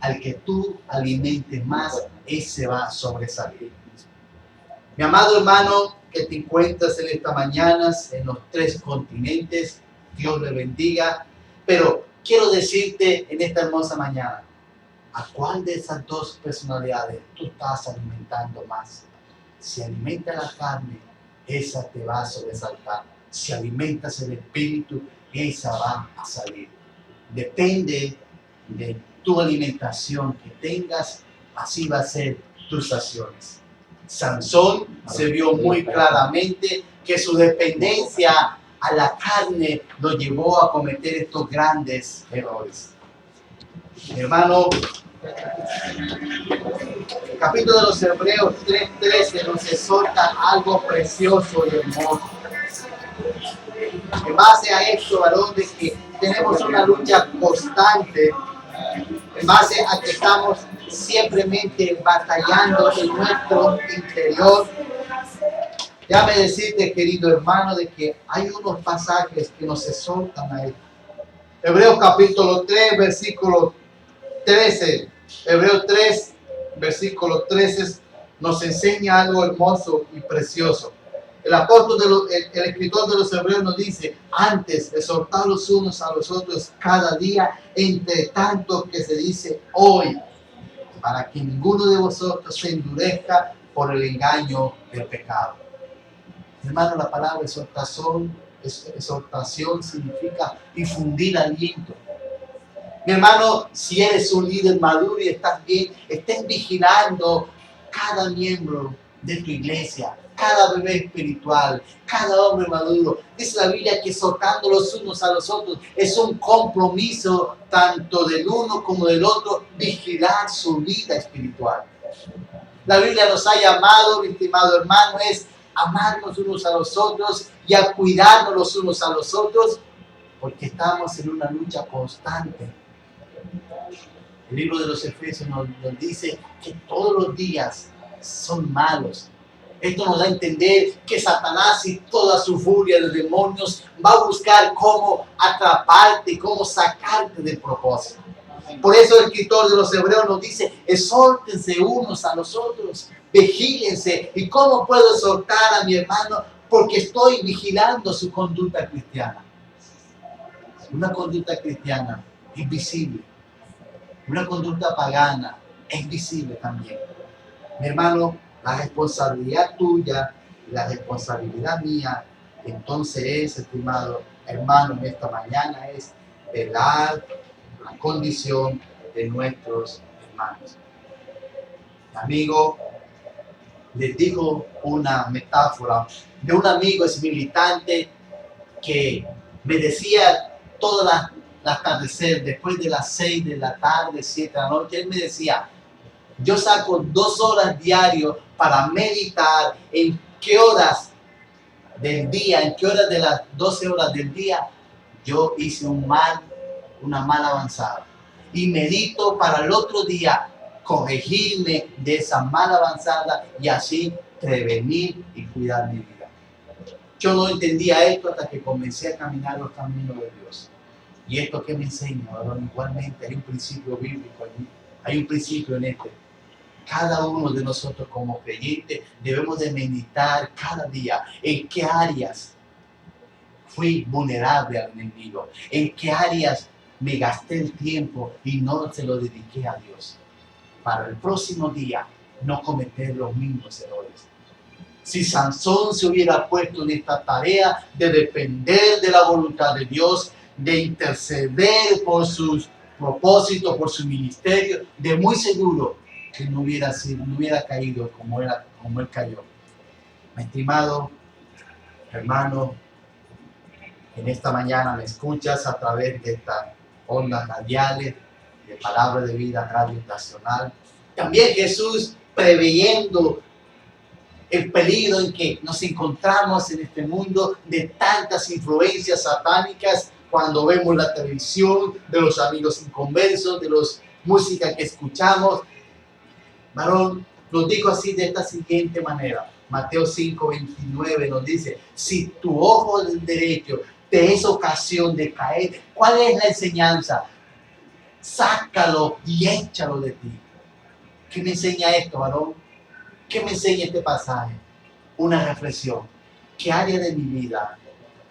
[SPEAKER 2] Al que tú alimentes más, ese va a sobresalir. Mi amado hermano, que te encuentras en esta mañana en los 3 continentes, Dios le bendiga. Pero quiero decirte en esta hermosa mañana, ¿a cuál de esas dos personalidades tú estás alimentando más? Si alimentas la carne, esa te va a sobresaltar. Si alimentas el espíritu, esa va a salir. Depende de tu alimentación que tengas, así va a ser tus acciones. Sansón se vio muy claramente que su dependencia a la carne lo llevó a cometer estos grandes errores. Mi hermano, el capítulo de los Hebreos 3:13 nos exhorta algo precioso y hermoso. En base a esto, varón, de que tenemos una lucha constante, en base a que estamos simplemente batallando en nuestro interior. Déjame decirte, querido hermano, de que hay unos pasajes que nos exhortan a esto. Hebreos capítulo 3, versículo 13. Hebreos 3, versículo 13 nos enseña algo hermoso y precioso. El apóstol, el escritor de los Hebreos nos dice, antes exhortar los unos a los otros cada día, entre tanto que se dice hoy, para que ninguno de vosotros se endurezca por el engaño del pecado. Hermano, la palabra exhortación significa infundir aliento. Mi hermano, si eres un líder maduro y estás bien, estés vigilando cada miembro de tu iglesia, cada bebé espiritual, cada hombre maduro. Dice la Biblia que exhortando los unos a los otros es un compromiso tanto del uno como del otro, vigilar su vida espiritual. La Biblia nos ha llamado, mi estimado hermano, es amarnos unos a los otros y a cuidarnos los unos a los otros, porque estamos en una lucha constante. El libro de los Efesios nos dice que todos los días son malos. Esto nos da a entender que Satanás y toda su furia de demonios va a buscar cómo atraparte, cómo sacarte del propósito. Por eso el escritor de los Hebreos nos dice, exhórtense unos a los otros, vigílense. ¿Y cómo puedo exhortar a mi hermano? Porque estoy vigilando su conducta cristiana. Una conducta cristiana es visible. Una conducta pagana es visible también. Mi hermano, la responsabilidad tuya, la responsabilidad mía, entonces es, estimado hermano, en esta mañana es velar la condición de nuestros hermanos. Amigo, les digo una metáfora de un amigo ex militante que me decía todas las atardecer, después de las 6 de la tarde, 7 de la noche, él me decía, yo saco 2 horas diario para meditar en qué horas del día, en qué horas de las 12 horas del día yo hice una mala avanzada. Y medito para el otro día corregirme de esa mala avanzada y así prevenir y cuidar mi vida. Yo no entendía esto hasta que comencé a caminar los caminos de Dios. Y esto que me enseña, ¿verdad? Igualmente hay un principio bíblico, hay un principio en este. Cada uno de nosotros como creyentes debemos de meditar cada día en qué áreas fui vulnerable al enemigo, en qué áreas me gasté el tiempo y no se lo dediqué a Dios. Para el próximo día no cometer los mismos errores. Si Sansón se hubiera puesto en esta tarea de depender de la voluntad de Dios, de interceder por sus propósitos, por su ministerio, de muy seguro que no hubiera caído como él cayó. Mi estimado hermano, en esta mañana me escuchas a través de estas ondas radiales de Palabra de Vida Radio Nacional. También Jesús preveyendo el peligro en que nos encontramos en este mundo de tantas influencias satánicas, cuando vemos la televisión, de los amigos inconversos, de los música que escuchamos. Varón, nos dijo así de esta siguiente manera. Mateo 5:29 nos dice, si tu ojo derecho te es ocasión de caer, ¿cuál es la enseñanza? Sácalo y échalo de ti. ¿Qué me enseña esto, varón? ¿Qué me enseña este pasaje? Una reflexión. ¿Qué área de mi vida,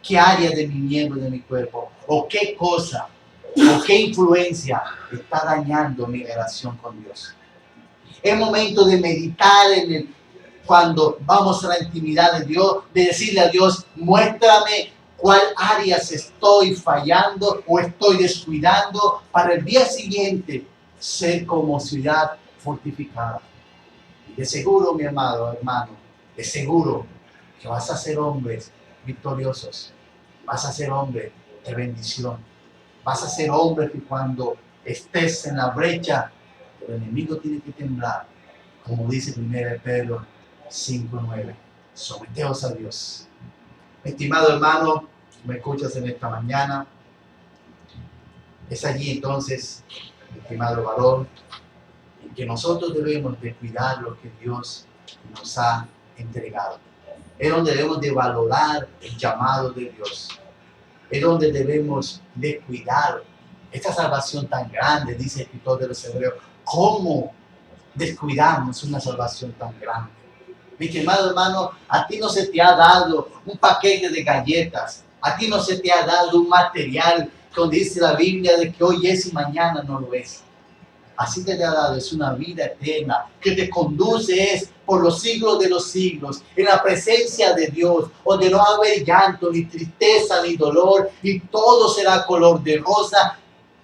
[SPEAKER 2] qué área de mi miembro, de mi cuerpo, o qué cosa, o qué influencia está dañando mi relación con Dios? Es momento de meditar cuando vamos a la intimidad de Dios, de decirle a Dios, muéstrame cuál áreas estoy fallando o estoy descuidando para el día siguiente ser como ciudad fortificada. Y de seguro, mi amado hermano, de seguro que vas a ser hombres victoriosos, vas a ser hombre de bendición, vas a ser hombre que cuando estés en la brecha, el enemigo tiene que temblar, como dice 1 Pedro 5:9. Someteos a Dios. Estimado hermano, me escuchas en esta mañana. Es allí entonces, estimado varón, en que nosotros debemos de cuidar lo que Dios nos ha entregado. Es donde debemos de valorar el llamado de Dios. Es donde debemos de cuidar esta salvación tan grande, dice el escritor de los Hebreos. ¿Cómo descuidamos una salvación tan grande? Mi estimado hermano, a ti no se te ha dado un paquete de galletas. A ti no se te ha dado un material donde dice la Biblia de que hoy es y mañana no lo es. Así te ha dado, es una vida eterna que te conduce es por los siglos de los siglos, en la presencia de Dios, donde no va a haber llanto, ni tristeza, ni dolor, y todo será color de rosa.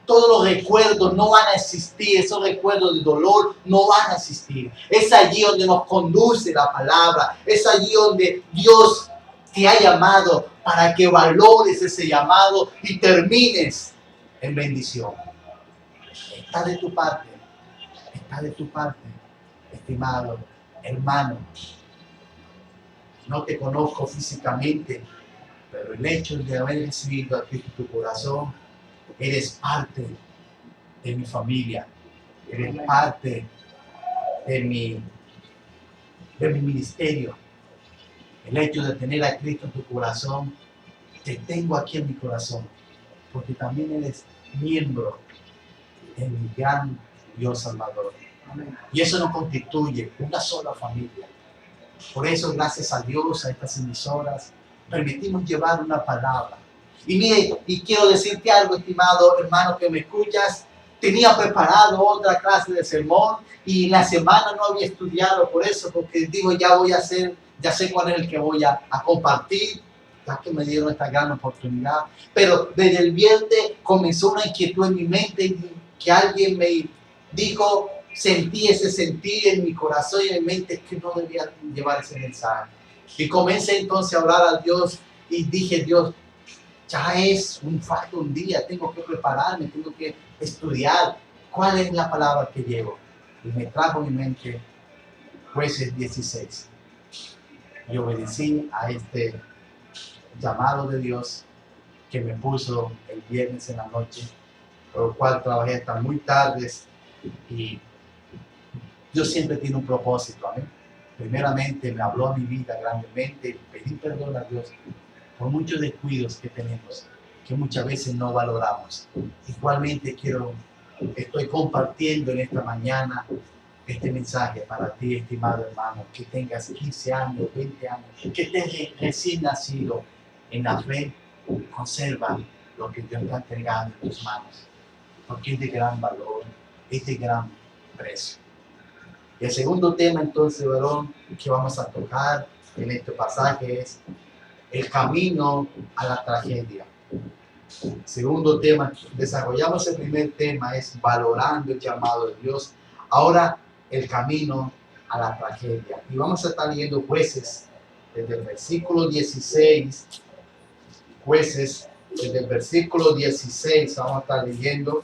[SPEAKER 2] Todos los recuerdos no van a existir, esos recuerdos de dolor no van a existir. Es allí donde nos conduce la palabra, es allí donde Dios te ha llamado para que valores ese llamado y termines en bendición. Está de tu parte, estimado hermano. No te conozco físicamente, pero el hecho de haber recibido a Cristo en tu corazón, eres parte de mi familia, eres parte de mi ministerio. El hecho de tener a Cristo en tu corazón, te tengo aquí en mi corazón, porque también eres miembro de mi gran Dios Salvador. Y eso nos constituye una sola familia. Por eso, gracias a Dios, a estas emisoras, permitimos llevar una palabra. Y mire, y quiero decirte algo, estimado hermano que me escuchas, tenía preparado otra clase de sermón y en la semana no había estudiado por eso, porque digo, ya sé cuál es el que voy a compartir, ya que me dieron esta gran oportunidad. Pero desde el viernes comenzó una inquietud en mi mente, que alguien me dijo, sentí ese sentir en mi corazón y en mi mente que no debía llevar ese mensaje. Y comencé entonces a orar a Dios y dije, Dios, ya es un día, tengo que prepararme, tengo que estudiar cuál es la palabra que llevo. Y me trajo en mi mente Jueces 16. Y obedecí a este llamado de Dios que me puso el viernes en la noche, por lo cual trabajé hasta muy tardes. Y Dios siempre tiene un propósito, amén. Primeramente me habló a mi vida grandemente, pedí perdón a Dios por muchos descuidos que tenemos, que muchas veces no valoramos. Igualmente estoy compartiendo en esta mañana este mensaje para ti, estimado hermano, que tengas 15 años, 20 años, que estés recién nacido en la fe, conserva lo que Dios te ha entregado en tus manos, porque es de gran valor, es de gran precio. Y el segundo tema entonces, varón, que vamos a tocar en este pasaje es el camino a la tragedia. Segundo tema, desarrollamos el primer tema, es valorando el llamado de Dios. Ahora el camino a la tragedia. Y vamos a estar leyendo Jueces desde el versículo 16. Jueces desde el versículo 16, vamos a estar leyendo.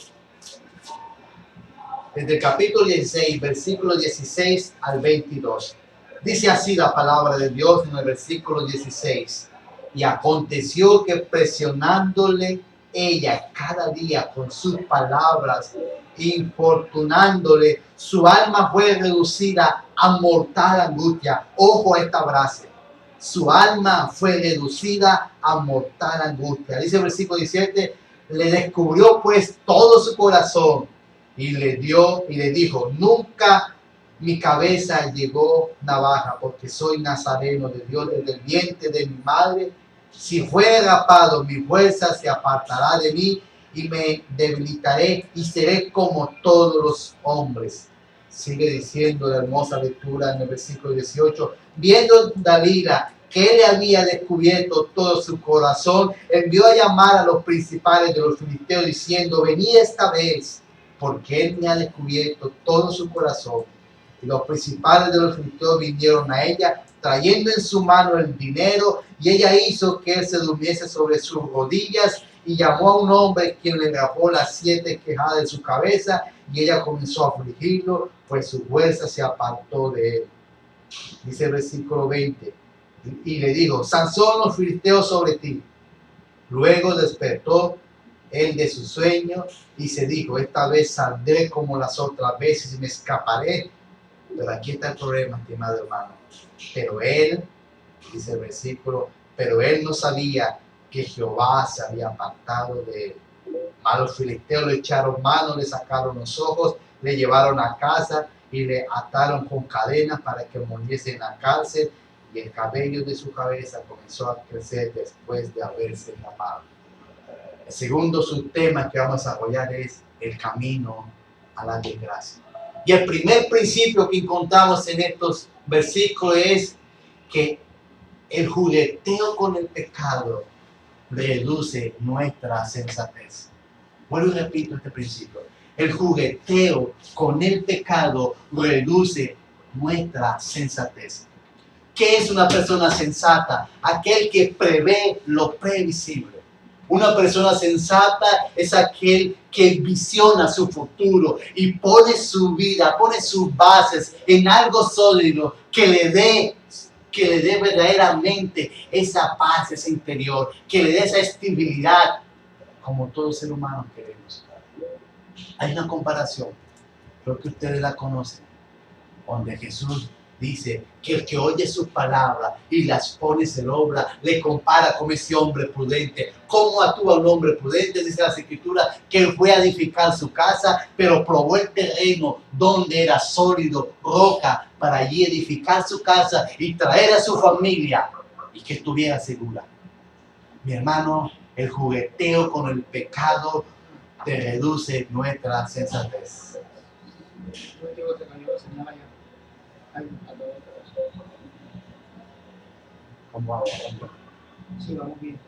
[SPEAKER 2] Desde el capítulo 16, versículo 16 al 22. Dice así la palabra de Dios en el versículo 16. Y aconteció que presionándole ella cada día con sus palabras, importunándole, su alma fue reducida a mortal angustia. Ojo a esta frase. Su alma fue reducida a mortal angustia. Dice el versículo 17, le descubrió pues todo su corazón y le dijo, nunca mi cabeza llegó navaja, porque soy nazareno de Dios desde el vientre de mi madre. Si fuere rapado, mi fuerza se apartará de mí y me debilitaré y seré como todos los hombres. Sigue diciendo la hermosa lectura en el versículo 18. Viendo Dalila que él le había descubierto todo su corazón, envió a llamar a los principales de los filisteos diciendo, venid esta vez, porque él me ha descubierto todo su corazón. Y los principales de los filisteos vinieron a ella, trayendo en su mano el dinero, y ella hizo que él se durmiese sobre sus rodillas, y llamó a un hombre quien le rapó las 7 quejadas de su cabeza, y ella comenzó a afligirlo, pues su fuerza se apartó de él. Dice el versículo 20, y le dijo, Sansón, los filisteos sobre ti. Luego despertó él de su sueño y se dijo, esta vez saldré como las otras veces y me escaparé. Pero aquí está el problema, estimado hermano. Pero él, dice el versículo, pero él no sabía que Jehová se había apartado de él. Mas los filisteos le echaron mano, le sacaron los ojos, le llevaron a casa y le ataron con cadenas para que muriese en la cárcel, y el cabello de su cabeza comenzó a crecer después de haberse lavado. El segundo subtema que vamos a desarrollar es el camino a la desgracia. Y el primer principio que encontramos en estos versículos es que el jugueteo con el pecado reduce nuestra sensatez. Vuelvo y repito este principio. El jugueteo con el pecado reduce nuestra sensatez. ¿Qué es una persona sensata? Aquel que prevé lo previsible. Una persona sensata es aquel que visiona su futuro y pone su vida, pone sus bases en algo sólido que le dé verdaderamente esa paz, ese interior, que le dé esa estabilidad, como todo ser humano queremos. Hay una comparación, creo que ustedes la conocen, donde Jesús dice que el que oye sus palabras y las pone en obra, le compara con ese hombre prudente. ¿Cómo actúa un hombre prudente? Dice las Escrituras que él fue a edificar su casa, pero probó el terreno donde era sólido, roca, para allí edificar su casa y traer a su familia y que estuviera segura. Mi hermano, el jugueteo con el pecado te reduce nuestra sensatez. ¿Cómo hago?
[SPEAKER 3] Sí, vamos bien.